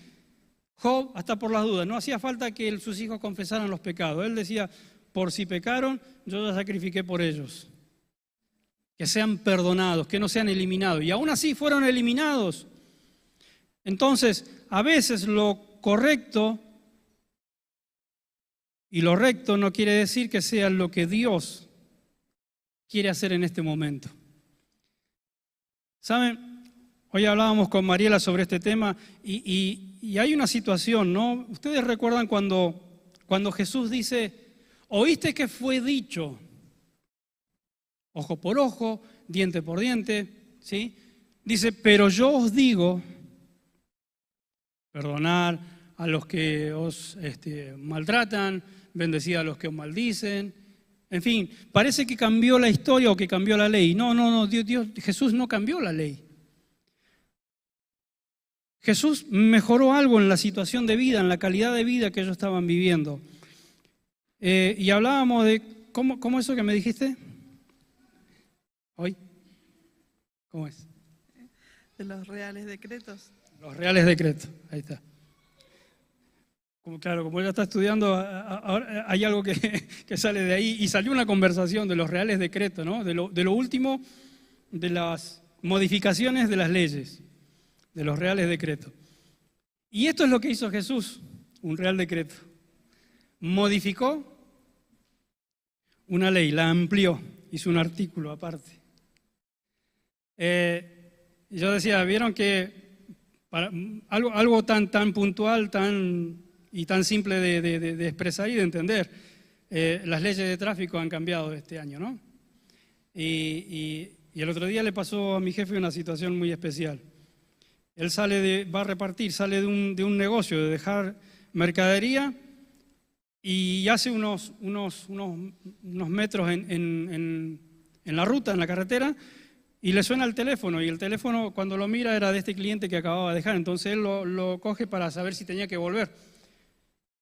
Job, hasta por las dudas, no hacía falta que sus hijos confesaran los pecados. Él decía, por si pecaron, yo ya sacrifiqué por ellos. Que sean perdonados, que no sean eliminados. Y aún así fueron eliminados. Entonces, a veces lo correcto y lo recto no quiere decir que sea lo que Dios quiere hacer en este momento. ¿Saben? Hoy hablábamos con Mariela sobre este tema y hay una situación, ¿no? Ustedes recuerdan cuando Jesús dice, oíste que fue dicho, ojo por ojo, diente por diente, ¿sí? Dice, pero yo os digo, perdonar a los que os maltratan, bendecid a los que os maldicen. En fin, parece que cambió la historia o que cambió la ley. No, Jesús no cambió la ley. Jesús mejoró algo en la situación de vida, en la calidad de vida que ellos estaban viviendo. Y hablábamos de, ¿cómo eso que me dijiste? ¿Hoy? ¿Cómo es? De los reales decretos. Los reales decretos, ahí está. Como ella está estudiando, ahora hay algo que sale de ahí y salió una conversación de los reales decretos, ¿no? De lo último de las modificaciones de las leyes, de los reales decretos. Y esto es lo que hizo Jesús, un real decreto. Modificó una ley, la amplió, hizo un artículo aparte. Yo decía, vieron que algo tan puntual, y tan simple de expresar y de entender. Las leyes de tráfico han cambiado este año, ¿no? Y el otro día le pasó a mi jefe una situación muy especial. Él va a repartir, sale de un negocio, de dejar mercadería y hace unos metros en la ruta, en la carretera, y le suena el teléfono, y el teléfono cuando lo mira era de este cliente que acababa de dejar, entonces él lo coge para saber si tenía que volver.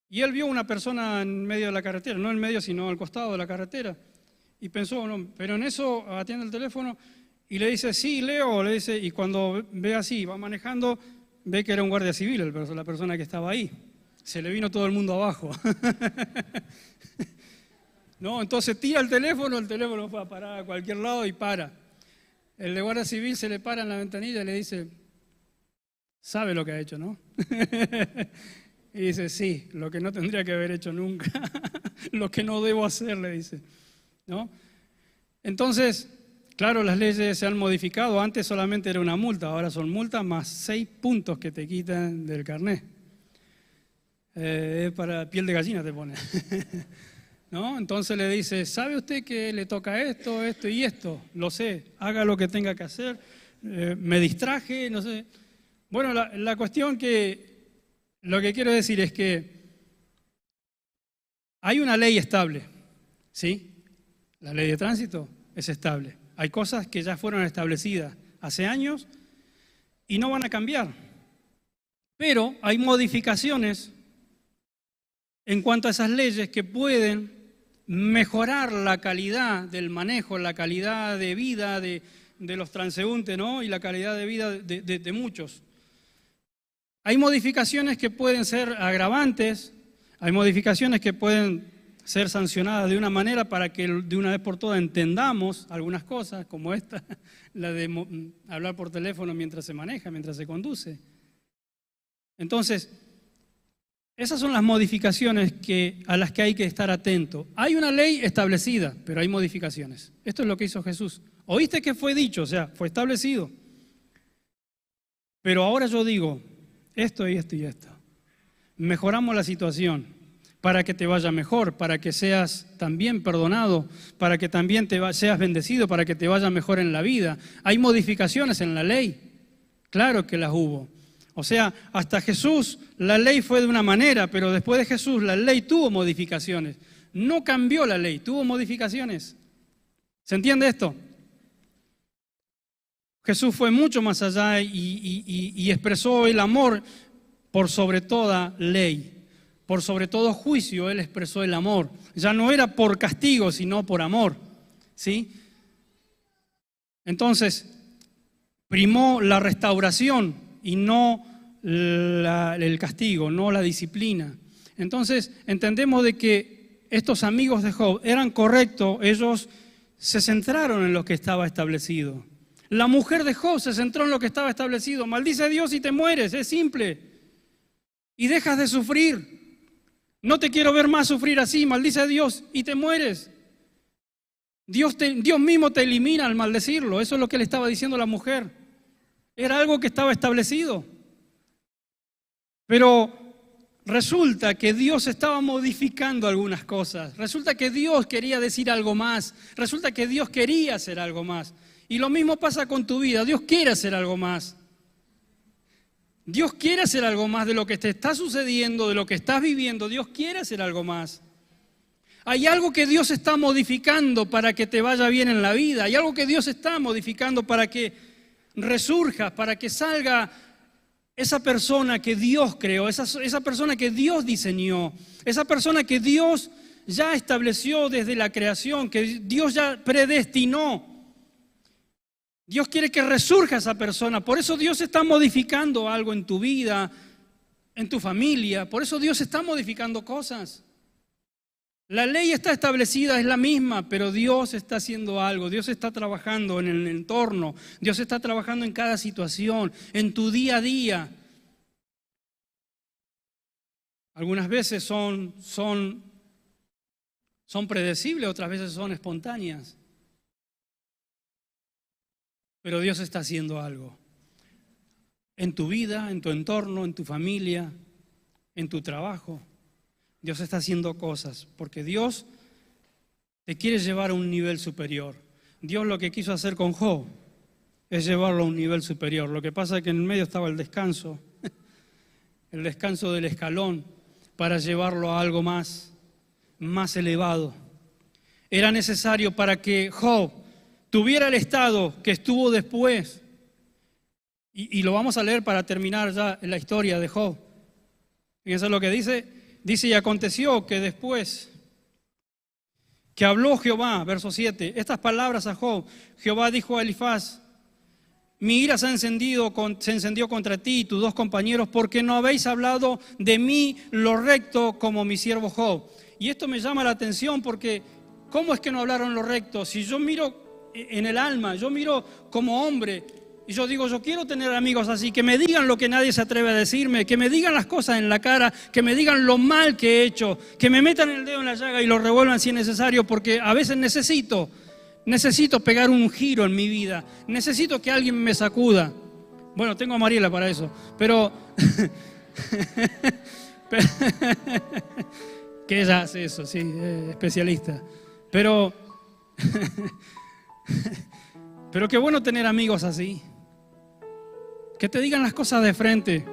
Y él vio una persona en medio de la carretera, no en medio sino al costado de la carretera, y pensó, no, pero en eso atiende el teléfono y le dice, sí, Leo, le dice, y cuando ve así, va manejando, ve que era un guardia civil, la persona que estaba ahí. Se le vino todo el mundo abajo. No, entonces tira el teléfono fue a parar a cualquier lado y para. El de guardia civil se le para en la ventanilla y le dice, sabe lo que ha hecho, ¿no? Y dice, sí, lo que no tendría que haber hecho nunca, lo que no debo hacer, le dice, ¿no? Entonces, claro, las leyes se han modificado, antes solamente era una multa, ahora son multas más 6 puntos que te quitan del carnet. Para piel de gallina te pone. ¿No? Entonces le dice, ¿sabe usted que le toca esto, esto y esto? Lo sé, haga lo que tenga que hacer, me distraje, no sé. Bueno, la cuestión lo que quiero decir es que hay una ley estable, ¿sí? La ley de tránsito es estable. Hay cosas que ya fueron establecidas hace años y no van a cambiar. Pero hay modificaciones en cuanto a esas leyes que pueden mejorar la calidad del manejo, la calidad de vida de los transeúntes, ¿no? Y la calidad de vida de muchos. Hay modificaciones que pueden ser agravantes, hay modificaciones que pueden ser sancionadas de una manera para que de una vez por todas entendamos algunas cosas, como esta, la de hablar por teléfono mientras se maneja, mientras se conduce. Entonces, esas son las modificaciones a las que hay que estar atento. Hay una ley establecida, pero hay modificaciones. Esto es lo que hizo Jesús. ¿Oíste que fue dicho? O sea, fue establecido. Pero ahora yo digo esto y esto y esto. Mejoramos la situación para que te vaya mejor, para que seas también perdonado, para que también seas bendecido, para que te vaya mejor en la vida. Hay modificaciones en la ley. Claro que las hubo. O sea, hasta Jesús la ley fue de una manera, pero después de Jesús la ley tuvo modificaciones. No cambió la ley, tuvo modificaciones. ¿Se entiende esto? Jesús fue mucho más allá y expresó el amor por sobre toda ley, por sobre todo juicio. Él expresó el amor. Ya no era por castigo, sino por amor, ¿sí? Entonces, primó la restauración y no el castigo, no la disciplina. Entonces entendemos de que estos amigos de Job eran correctos, ellos se centraron en lo que estaba establecido. La mujer de Job se centró en lo que estaba establecido. Maldice a Dios y te mueres, es simple. Y dejas de sufrir. No te quiero ver más sufrir así, maldice a Dios y te mueres. Dios mismo te elimina al maldecirlo, eso es lo que le estaba diciendo la mujer. Era algo que estaba establecido. Pero resulta que Dios estaba modificando algunas cosas. Resulta que Dios quería decir algo más. Resulta que Dios quería hacer algo más. Y lo mismo pasa con tu vida. Dios quiere hacer algo más. Dios quiere hacer algo más de lo que te está sucediendo, de lo que estás viviendo. Dios quiere hacer algo más. Hay algo que Dios está modificando para que te vaya bien en la vida. Hay algo que Dios está modificando para que resurjas, para que salga esa persona que Dios creó, esa persona que Dios diseñó, esa persona que Dios ya estableció desde la creación, que Dios ya predestinó. Dios quiere que resurja esa persona, por eso Dios está modificando algo en tu vida, en tu familia, por eso Dios está modificando cosas. La ley está establecida, es la misma, pero Dios está haciendo algo, Dios está trabajando en el entorno, Dios está trabajando en cada situación, en tu día a día. Algunas veces son predecibles, otras veces son espontáneas. Pero Dios está haciendo algo en tu vida, en tu entorno, en tu familia, en tu trabajo. Dios está haciendo cosas porque Dios te quiere llevar a un nivel superior. Dios lo que quiso hacer con Job es llevarlo a un nivel superior. Lo que pasa es que en el medio estaba el descanso del escalón para llevarlo a algo más elevado. Era necesario para que Job tuviera el estado que estuvo después. Y lo vamos a leer para terminar ya la historia de Job. Fíjense lo que dice. Dice, y aconteció que después que habló Jehová, verso 7, estas palabras a Job, Jehová dijo a Elifaz, mi ira se encendió contra ti y tus dos compañeros, porque no habéis hablado de mí lo recto como mi siervo Job. Y esto me llama la atención porque, ¿cómo es que no hablaron lo recto? Si yo miro en el alma, yo miro como hombre, y yo digo, yo quiero tener amigos así, que me digan lo que nadie se atreve a decirme, que me digan las cosas en la cara, que me digan lo mal que he hecho, que me metan el dedo en la llaga y lo revuelvan si es necesario, porque a veces necesito pegar un giro en mi vida, necesito que alguien me sacuda. Bueno, tengo a Mariela para eso, pero que ella hace eso, sí, especialista. Pero qué bueno tener amigos así. Que te digan las cosas de frente,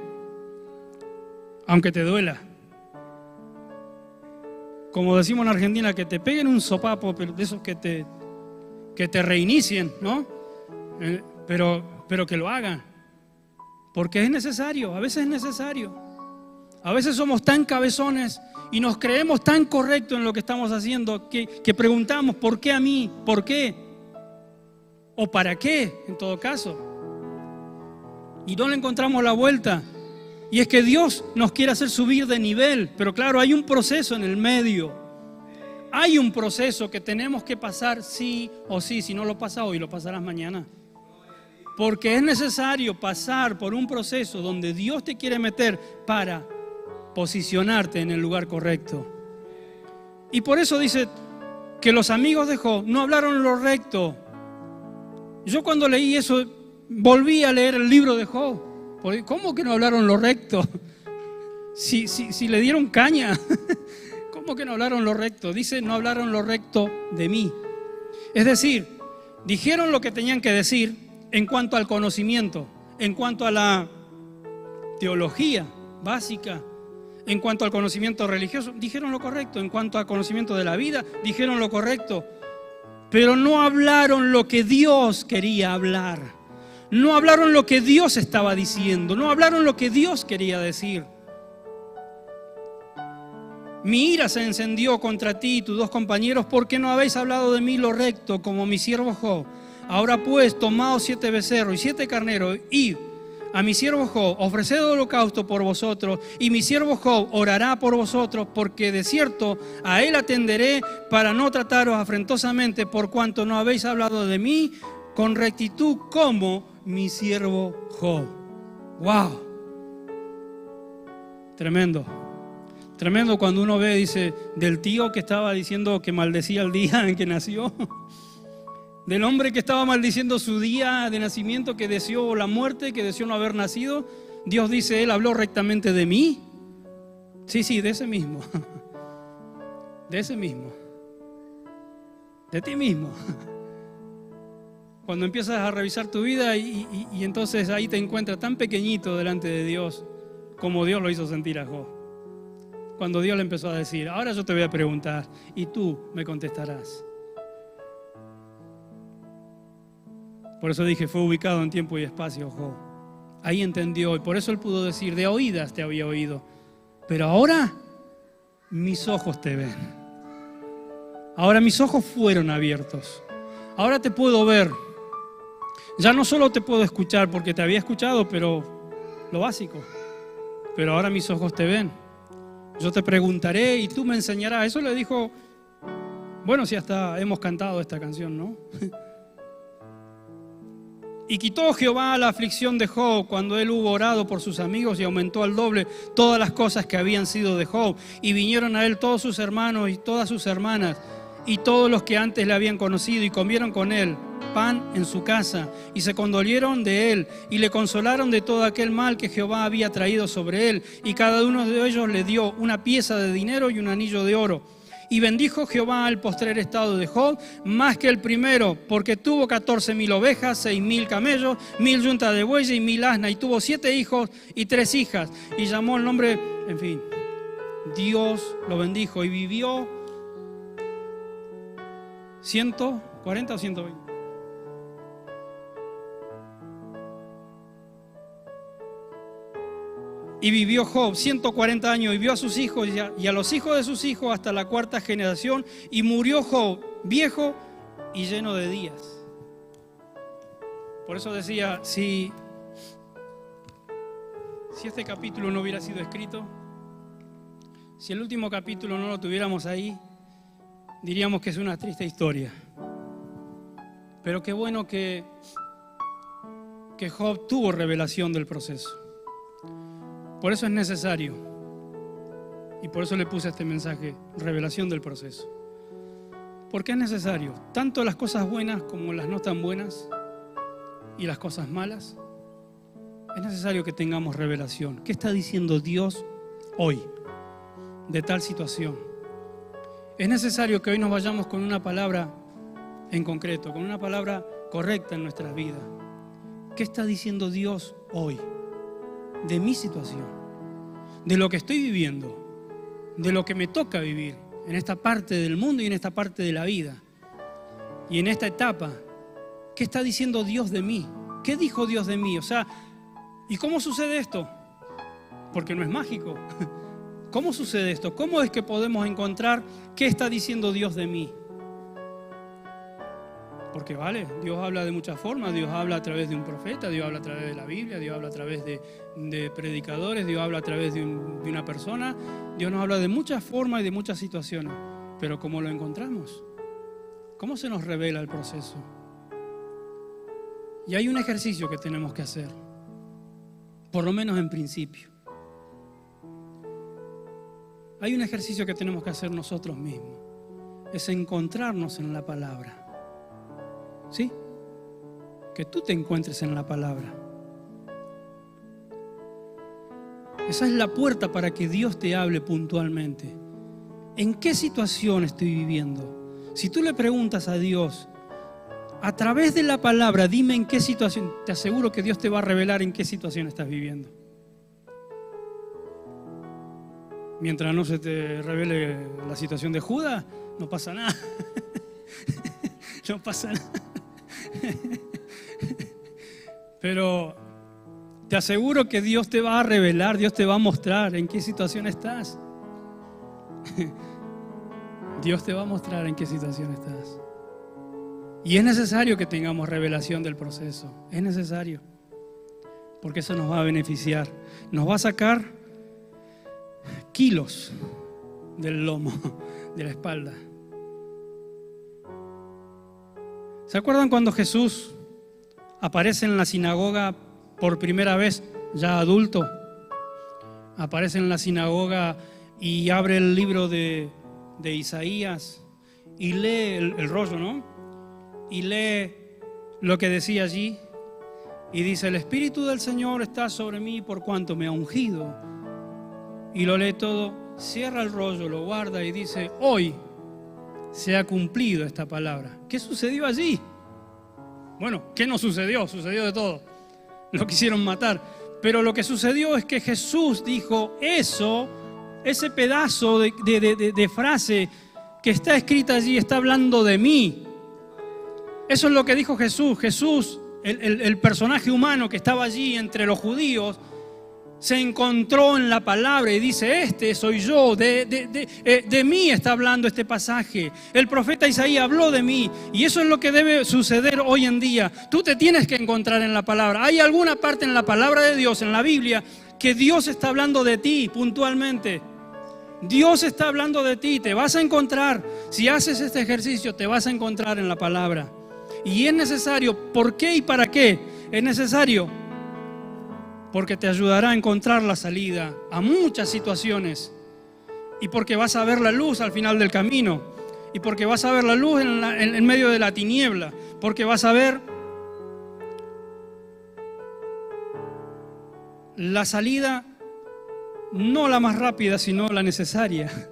aunque te duela. Como decimos en Argentina, que te peguen un sopapo, pero de esos que te reinicien, ¿no? Pero que lo hagan. Porque es necesario, a veces es necesario. A veces somos tan cabezones y nos creemos tan correctos en lo que estamos haciendo que preguntamos, ¿por qué a mí? ¿Por qué? ¿O para qué, en todo caso? Y no le encontramos la vuelta. Y es que Dios nos quiere hacer subir de nivel, pero claro, hay un proceso en el medio. Hay un proceso que tenemos que pasar sí o sí. Si no lo pasas hoy, lo pasarás mañana. Porque es necesario pasar por un proceso donde Dios te quiere meter para posicionarte en el lugar correcto. Y por eso dice que los amigos de Job no hablaron lo recto. Yo cuando leí eso, volví a leer el libro de Job. ¿Cómo que no hablaron lo recto? Si le dieron caña. ¿Cómo que no hablaron lo recto? Dice, no hablaron lo recto de mí. Es decir, dijeron lo que tenían que decir en cuanto al conocimiento, en cuanto a la teología básica, en cuanto al conocimiento religioso, dijeron lo correcto. En cuanto al conocimiento de la vida, dijeron lo correcto. Pero no hablaron lo que Dios quería hablar. No hablaron lo que Dios estaba diciendo. No hablaron lo que Dios quería decir. Mi ira se encendió contra ti y tus dos compañeros porque no habéis hablado de mí lo recto como mi siervo Job. Ahora pues, tomaos 7 becerros y 7 carneros y a mi siervo Job ofreced holocausto por vosotros y mi siervo Job orará por vosotros, porque de cierto a él atenderé para no trataros afrentosamente, por cuanto no habéis hablado de mí con rectitud como mi siervo Job. ¡Wow! Tremendo. Tremendo cuando uno ve, dice, del tío que estaba diciendo que maldecía el día en que nació. Del hombre que estaba maldiciendo su día de nacimiento, que deseó la muerte, que deseó no haber nacido. Dios dice, él habló rectamente de mí. Sí, de ese mismo. De ese mismo. De ti mismo. Cuando empiezas a revisar tu vida y entonces ahí te encuentras tan pequeñito delante de Dios como Dios lo hizo sentir a Job. Cuando Dios le empezó a decir, ahora yo te voy a preguntar y tú me contestarás. Por eso dije, fue ubicado en tiempo y espacio Job. Ahí entendió y por eso él pudo decir, de oídas te había oído, pero ahora mis ojos te ven. Ahora mis ojos fueron abiertos. Ahora te puedo ver. Ya no solo te puedo escuchar porque te había escuchado, pero lo básico. Pero ahora mis ojos te ven. Yo te preguntaré y tú me enseñarás. Eso le dijo, bueno, si hasta hemos cantado esta canción, ¿no? Y quitó Jehová la aflicción de Job cuando él hubo orado por sus amigos y aumentó al doble todas las cosas que habían sido de Job. Y vinieron a él todos sus hermanos y todas sus hermanas y todos los que antes le habían conocido y comieron con él pan en su casa y se condolieron de él y le consolaron de todo aquel mal que Jehová había traído sobre él. Y cada uno de ellos le dio una pieza de dinero y un anillo de oro. Y bendijo Jehová el postrer estado de Job más que el primero, porque tuvo 14,000 ovejas, 6,000 camellos, 1,000 yuntas de bueyes y 1,000 asnas, y tuvo 7 hijos y 3 hijas. Y llamó el nombre, en fin, Dios lo bendijo y vivió 140 o 120. Y vivió Job 140 años y vio a sus hijos y a los hijos de sus hijos hasta la 4ª generación. Y murió Job viejo y lleno de días. Por eso decía, si este capítulo no hubiera sido escrito, si el último capítulo no lo tuviéramos ahí, diríamos que es una triste historia. Pero qué bueno que Job tuvo revelación del proceso. Por eso es necesario, y por eso le puse este mensaje, revelación del proceso. Porque es necesario, tanto las cosas buenas como las no tan buenas y las cosas malas, es necesario que tengamos revelación. ¿Qué está diciendo Dios hoy de tal situación? Es necesario que hoy nos vayamos con una palabra en concreto, con una palabra correcta en nuestras vidas. ¿Qué está diciendo Dios hoy de mi situación, de lo que estoy viviendo, de lo que me toca vivir en esta parte del mundo y en esta parte de la vida y en esta etapa? ¿Qué está diciendo Dios de mí? ¿Qué dijo Dios de mí? O sea, ¿Y cómo sucede esto? Porque no es mágico. ¿Cómo sucede esto? ¿Cómo es que podemos encontrar qué está diciendo Dios de mí? Porque vale, Dios habla de muchas formas. Dios habla a través de un profeta, Dios habla a través de la Biblia, Dios habla a través de predicadores, Dios habla a través de una persona. Dios nos habla de muchas formas y de muchas situaciones. Pero ¿cómo lo encontramos? ¿Cómo se nos revela el proceso? Y hay un ejercicio que tenemos que hacer, por lo menos en principio. Hay un ejercicio que tenemos que hacer nosotros mismos. Es encontrarnos en la palabra. ¿Sí? Que tú te encuentres en la palabra. Esa es la puerta para que Dios te hable puntualmente. ¿En qué situación estoy viviendo? Si tú le preguntas a Dios, a través de la palabra, dime en qué situación, te aseguro que Dios te va a revelar en qué situación estás viviendo. Mientras no se te revele la situación de Judas, no pasa nada. No pasa nada. Pero te aseguro que Dios te va a revelar, Dios te va a mostrar en qué situación estás. Dios te va a mostrar en qué situación estás. Y es necesario que tengamos revelación del proceso. Es necesario. Porque eso nos va a beneficiar. Nos va a sacar kilos del lomo, de la espalda. ¿Se acuerdan cuando Jesús aparece en la sinagoga por primera vez, ya adulto? Aparece en la sinagoga y abre el libro de Isaías y lee el rollo, ¿no? Y lee lo que decía allí y dice: el Espíritu del Señor está sobre mí por cuanto me ha ungido. Y lo lee todo, cierra el rollo, lo guarda y dice: hoy se ha cumplido esta palabra. ¿Qué sucedió allí? Bueno, ¿qué no sucedió? Sucedió de todo. Lo quisieron matar. Pero lo que sucedió es que Jesús dijo eso, ese pedazo de frase que está escrita allí está hablando de mí. Eso es lo que dijo Jesús. Jesús, el personaje humano que estaba allí entre los judíos, se encontró en la palabra y dice: este soy yo, de mí está hablando este pasaje. El profeta Isaías habló de mí. Y eso es lo que debe suceder hoy en día. Tú te tienes que encontrar en la palabra. Hay alguna parte en la palabra de Dios, en la Biblia, que Dios está hablando de ti puntualmente. Dios está hablando de ti. Te vas a encontrar, si haces este ejercicio, te vas a encontrar en la palabra. Y es necesario. ¿Por qué y para qué? Es necesario porque te ayudará a encontrar la salida a muchas situaciones. Y porque vas a ver la luz al final del camino. Y porque vas a ver la luz en medio de la tiniebla. Porque vas a ver la salida, no la más rápida, sino la necesaria.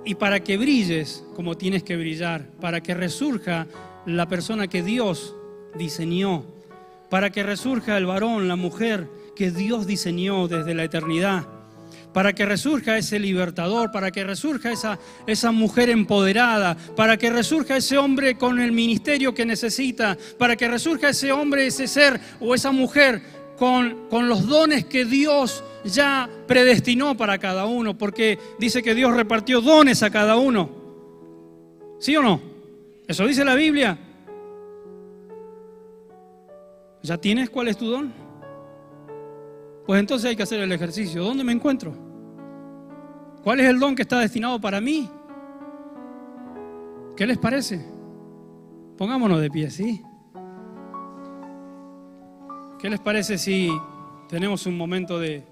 Y para que brilles como tienes que brillar, para que resurja la persona que Dios diseñó, para que resurja el varón, la mujer que Dios diseñó desde la eternidad, para que resurja ese libertador, para que resurja esa mujer empoderada, para que resurja ese hombre con el ministerio que necesita, para que resurja ese hombre, ese ser o esa mujer con los dones que Dios ya predestinó para cada uno, porque dice que Dios repartió dones a cada uno. ¿Sí o no? Eso dice la Biblia. ¿Ya tienes cuál es tu don? Pues entonces hay que hacer el ejercicio. ¿Dónde me encuentro? ¿Cuál es el don que está destinado para mí? ¿Qué les parece? Pongámonos de pie, ¿sí? ¿Qué les parece si tenemos un momento de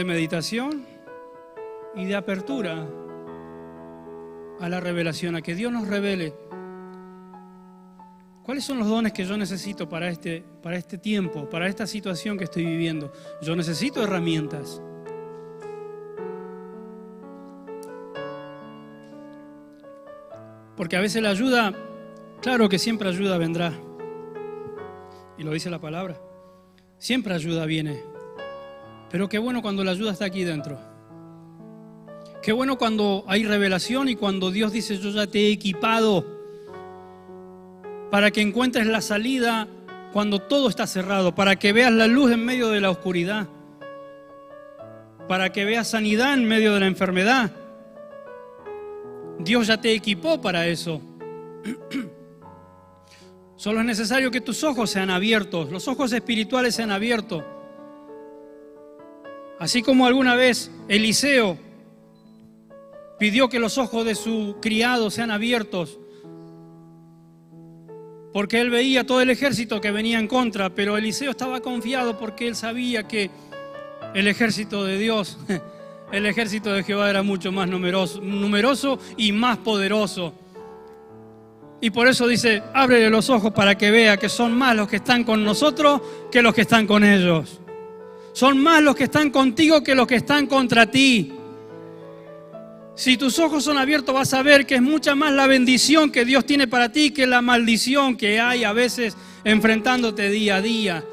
meditación y de apertura a la revelación, a que Dios nos revele cuáles son los dones que yo necesito para este tiempo, para esta situación que estoy viviendo? Yo necesito herramientas. Porque a veces la ayuda, claro que siempre ayuda vendrá. Y lo dice la palabra. Siempre ayuda viene. Pero qué bueno cuando la ayuda está aquí dentro. Qué bueno cuando hay revelación y cuando Dios dice: yo ya te he equipado. para que encuentres la salida cuando todo está cerrado, para que veas la luz en medio de la oscuridad, para que veas sanidad en medio de la enfermedad. Dios ya te equipó para eso. Solo es necesario que tus ojos sean abiertos, los ojos espirituales sean abiertos. Así como alguna vez Eliseo pidió que los ojos de su criado sean abiertos, porque él veía todo el ejército que venía en contra, pero Eliseo estaba confiado porque él sabía que el ejército de Dios, el ejército de Jehová era mucho más numeroso y más poderoso. Y por eso dice, ábrele los ojos para que vea que son más los que están con nosotros que los que están con ellos. Son más los que están contigo que los que están contra ti. Si tus ojos son abiertos vas a ver que es mucha más la bendición que Dios tiene para ti que la maldición que hay a veces enfrentándote día a día.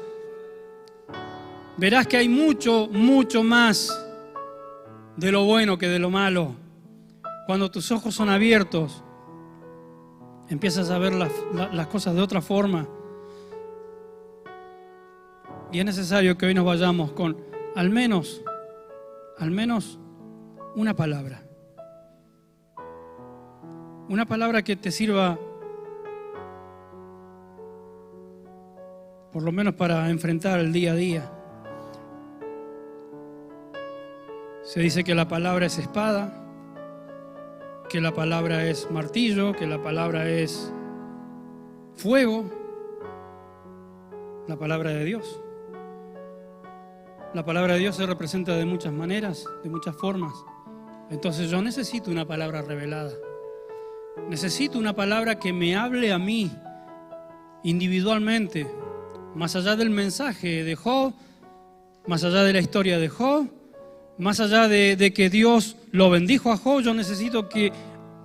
Verás que hay mucho, mucho más de lo bueno que de lo malo. Cuando tus ojos son abiertos, empiezas a ver las cosas de otra forma. Y es necesario que hoy nos vayamos con al menos una palabra. Una palabra que te sirva por lo menos para enfrentar el día a día. Se dice que la palabra es espada, que la palabra es martillo, que la palabra es fuego, la palabra de Dios. La palabra de Dios se representa de muchas maneras, de muchas formas. Entonces yo necesito una palabra revelada. Necesito una palabra que me hable a mí individualmente, más allá del mensaje de Job, más allá de la historia de Job, más allá de que Dios lo bendijo a Job. Yo necesito que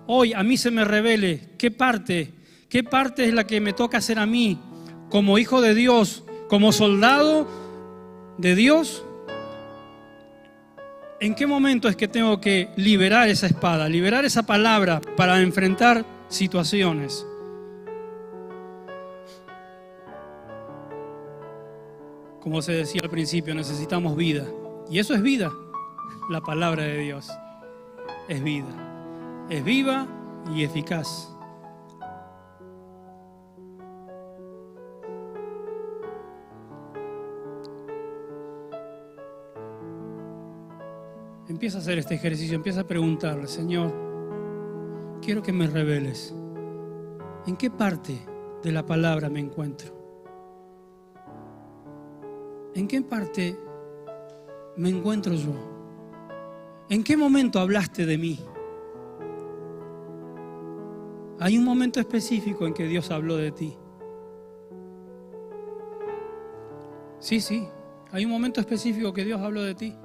hoy a mí se me revele qué parte es la que me toca hacer a mí como hijo de Dios, como soldado de Dios. ¿En qué momento es que tengo que liberar esa espada, liberar esa palabra para enfrentar situaciones? Como se decía al principio, necesitamos vida. Y eso es vida. La palabra de Dios es vida. Es viva y eficaz. Empieza a hacer este ejercicio, empieza a preguntarle, Señor, quiero que me reveles en qué parte de la palabra me encuentro. ¿En qué parte me encuentro yo? ¿En qué momento hablaste de mí? Hay un momento específico en que Dios habló de ti. Sí, hay un momento específico que Dios habló de ti.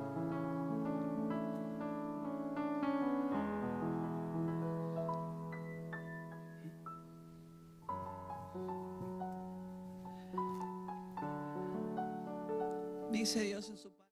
Dice Dios en su palabra.